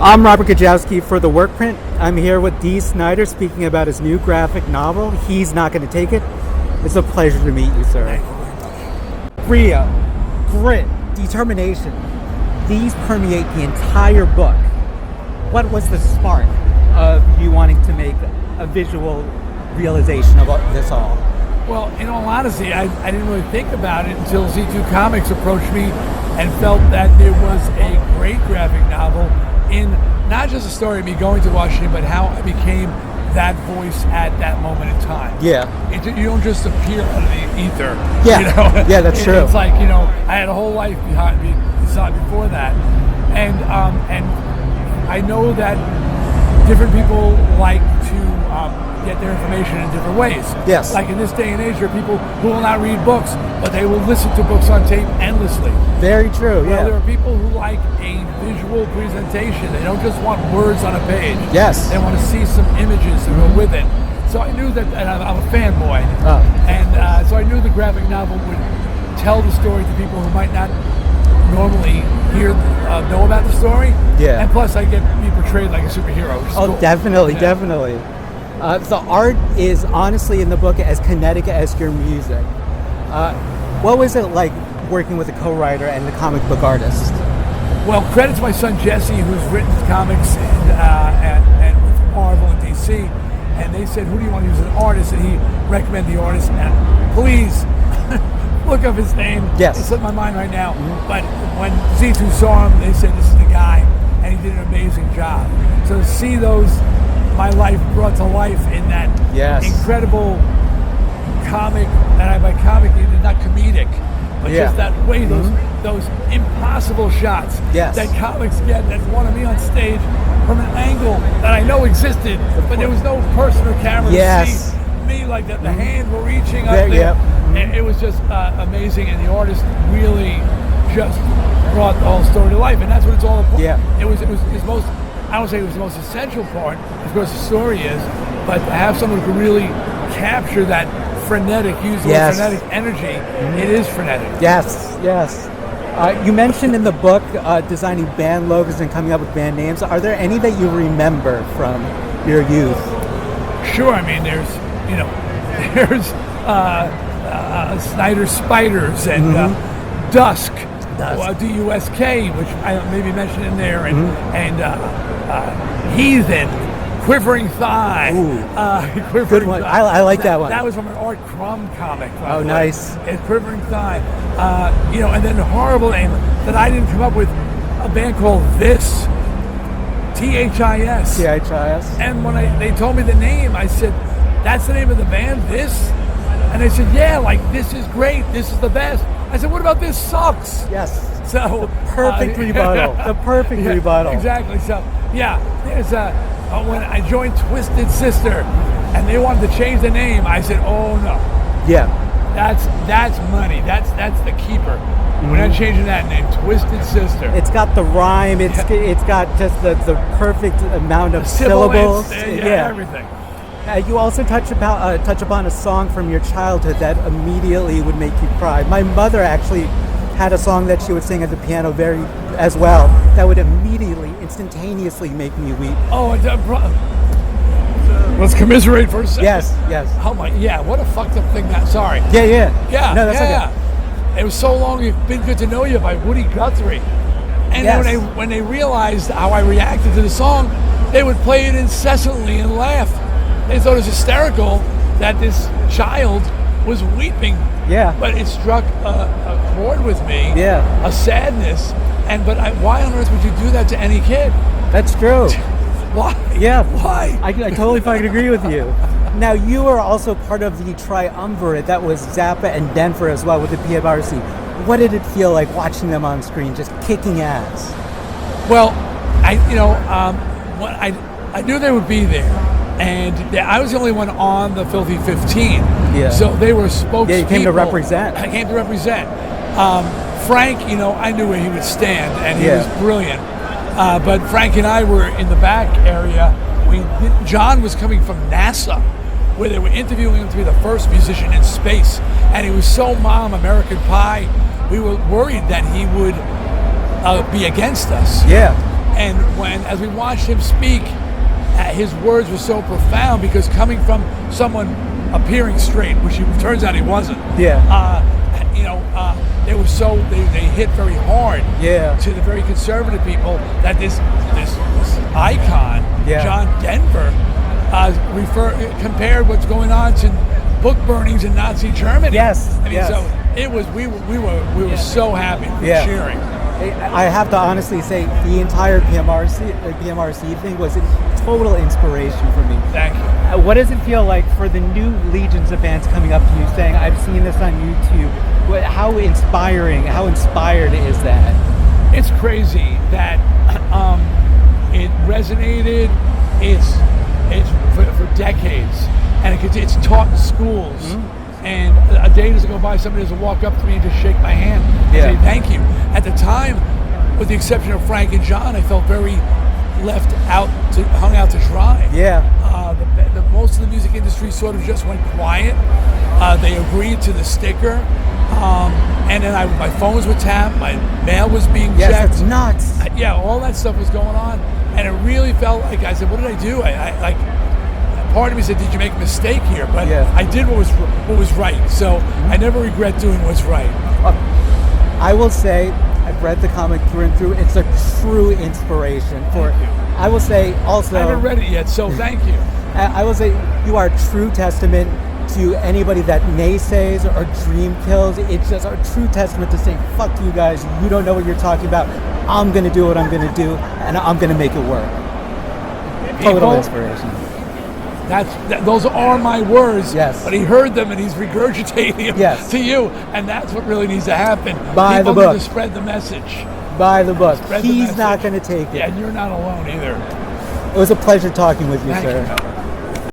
I'm Robert Kijowski for the Workprint. I'm here with Dee Snider speaking about his new graphic novel, He's Not Gonna Take It. It's a pleasure to meet you, sir. Brio, grit, determination. These permeate the entire book. What was the spark of you wanting to make a visual realization of this all? Well, in all honesty, I didn't really think about it until Z2 Comics approached me and felt that there was a great graphic novel in not just the story of me going to Washington, but how I became that voice at that moment in time. Yeah. You don't just appear out of the ether. Yeah. You know? Yeah, that's true. It's like, I had a whole life behind me before that. And I know that different people like to get their information in different ways. Yes. Like in this day and age, there are people who will not read books, but they will listen to books on tape endlessly. Very true, Well, there are people who like a visual presentation. They don't just want words on a page. Yes. They want to see some images to go with it. So I knew that, and I'm a fanboy, and so I knew the graphic novel would tell the story to people who might not normally know about the story. Yeah. And plus, I get to be portrayed like a superhero. Which is cool. Definitely, Yeah. definitely. The art is honestly in the book as kinetic as your music. What was it like working with a co-writer and the comic book artist? Well, credit to my son Jesse, who's written comics and with Marvel and DC. And they said, who do you want to use as an artist? And he recommended the artist. And please look up his name. Yes. It slipped my mind right now. Mm-hmm. But when Z2 saw him, they said, this is the guy. And he did an amazing job. So to see my life brought to life in that incredible comic, and by comic, it's not comedic, but just that way, those impossible shots that comics get that wanted me on stage from an angle that I know existed, but there was no person or camera to see me like that. The hand were reaching up there, and it was just amazing, and the artist really just brought the whole story to life, and that's what it's all about. It was his most, I don't say it was the most essential part, of course the story is, but to have someone who could really capture that frenetic, use the word frenetic energy, it is frenetic. Yes. You mentioned in the book designing band logos and coming up with band names. Are there any that you remember from your youth? Sure, I mean there's Snyder Spiders and Dusk. D-U-S-K, which I maybe mentioned in there, and Heathen, Quivering Thigh. Good one. I like that one. That was from an Art Crumb comic. Oh, nice. It's Quivering Thigh. And then a horrible name that I didn't come up with, a band called This, T-H-I-S. T-H-I-S. And when they told me the name, I said, that's the name of the band, This? And they said, yeah, like, this is great, this is the best. I said, what about This Sucks? Yes. So perfect rebuttal. The perfect rebuttal. Exactly. So there's when I joined Twisted Sister, and they wanted to change the name, I said, oh no. Yeah. That's money. That's the keeper. We're not changing that name. Twisted Sister. It's got the rhyme. It's got just the perfect amount of syllables. Everything. You also touch upon a song from your childhood that immediately would make you cry. My mother actually had a song that she would sing at the piano as well that would immediately, instantaneously make me weep. Oh, let's commiserate for a second. Yes. Oh my, what a fucked up thing that. Sorry. Yeah. No, that's okay. It was So Long It's Been Good to Know You by Woody Guthrie. And then when they realized how I reacted to the song, they would play it incessantly and laugh. They thought it was hysterical that this child was weeping. Yeah. But it struck a chord with me. Yeah. A sadness. But why on earth would you do that to any kid? That's true. Why? Yeah. Why? I totally fucking agree with you. Now, you are also part of the triumvirate that was Zappa and Denver as well with the PMRC. What did it feel like watching them on screen, just kicking ass? Well, I knew they would be there. And I was the only one on the Filthy 15. Yeah. So they were spokespeople. Yeah, you came to represent. I came to represent. Frank, I knew where he would stand, and he was brilliant. But Frank and I were in the back area. John was coming from NASA, where they were interviewing him to be the first musician in space. And he was so American Pie, we were worried that he would be against us. Yeah. And as we watched him speak, his words were so profound because coming from someone appearing straight, which turns out he wasn't. Yeah. They were they hit very hard. Yeah. To the very conservative people that this icon, Yeah. John Denver, compared what's going on to book burnings in Nazi Germany. Yes. I mean, so it was. We were so happy. We were cheering. I have to honestly say the entire PMRC thing was a total inspiration for me. Thank you. What does it feel like for the new legions of fans coming up to you saying, "I've seen this on YouTube"? How inspired is that? It's crazy that it resonated. It's for decades, and it's taught in schools. Mm-hmm. And a day doesn't go by, somebody doesn't walk up to me and just shake my hand and say thank you. At the time, with the exception of Frank and John, I felt very hung out to dry. Yeah. Most of the music industry sort of just went quiet. They agreed to the sticker, and then my phones were tapped, my mail was being checked. Yes, it's nuts. All that stuff was going on, and it really felt like I said, "What did I do?" Part of me said, "Did you make a mistake here?" But I did what was right. So I never regret doing what's right. I will say, I've read the comic through and through. It's a true inspiration for. I will say also. I haven't read it yet, so thank you. I will say you are a true testament to anybody that naysays or dream kills. It's just a true testament to saying, "Fuck you guys. You don't know what you're talking about. I'm gonna do what I'm gonna do, and I'm gonna make it work." Total inspiration. Those are my words. Yes. But he heard them and he's regurgitating them to you, and that's what really needs to happen. Buy the book. Need to spread the message. Buy the book. Spread He's the not going to take it. Yeah, and you're not alone either. It was a pleasure talking with you, Thank sir. You.